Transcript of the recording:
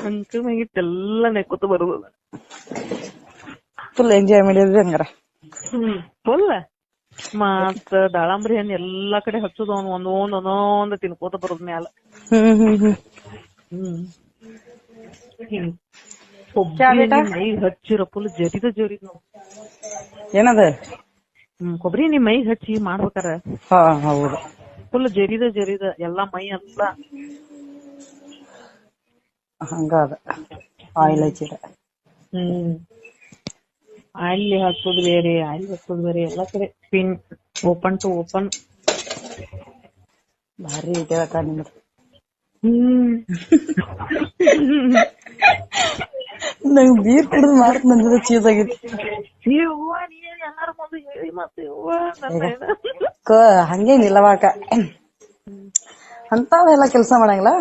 Uncle ಮ್ಯಾಗಿಟ್ಟೆಲ್ಲ ನೆಕ್ಕೋತ ಬರುದ full enjoy ಮಾಡಿದ್ರಿ ಹಂಗಾರ. Full ಮತ್ತ ದಾಳಂಬ್ರಿ ಹಣ್ಣು ಎಲ್ಲಾ ಕಡೆ ಹಚ್ಚುದ ಒಂದೊಂದ್ ತಿನ್ಕೋತ ಬರುದ್ ಮ್ಯಾಲ. ಕೊಬ್ಬರಿ ಮೈಗ್ ಹಚ್ಚಿರ ಫುಲ್ ಜರಿದ ನಾವು. ಏನದ? ಕೊಬ್ಬರಿ ನಿಮ್ ಮೈಗ್ ಹಚ್ಚಿ ಮಾಡ್ಬೇಕಾರ ಹೌದು ಫುಲ್ ಜರಿದ ಎಲ್ಲಾ ಮೈ ಎಲ್ಲ ಹಂಗಾದ ಆಯಿಲ್ ಹಚ್ಚಿರ. ಅಲ್ಲಿ ಹಚ್ಚೋದು ಬೇರೆ ಎಲ್ಲಾ ಕಡೆ ಪಿನ್ ಓಪನ್ ಟು ಓಪನ್. ಭಾರಿ ಇದೆ ನಿಮ್ದು. ನಂಗ್ ಬೀರ್ ಕುಡಿದ್ ಮಾತ್ ನಂದಿದ ಚೀಸ್ ಆಗಿತ್ತು. ಎಲ್ಲಾರು ಮುಂದೆ ಹೇಳಿ ಮತ್ತೆ ಹಂಗೇನಿಲ್ಲವಾಕ ಅಂತಾವೆಲ್ಲ ಕೆಲ್ಸ ಮಾಡಂಗಿಲ್ಲ.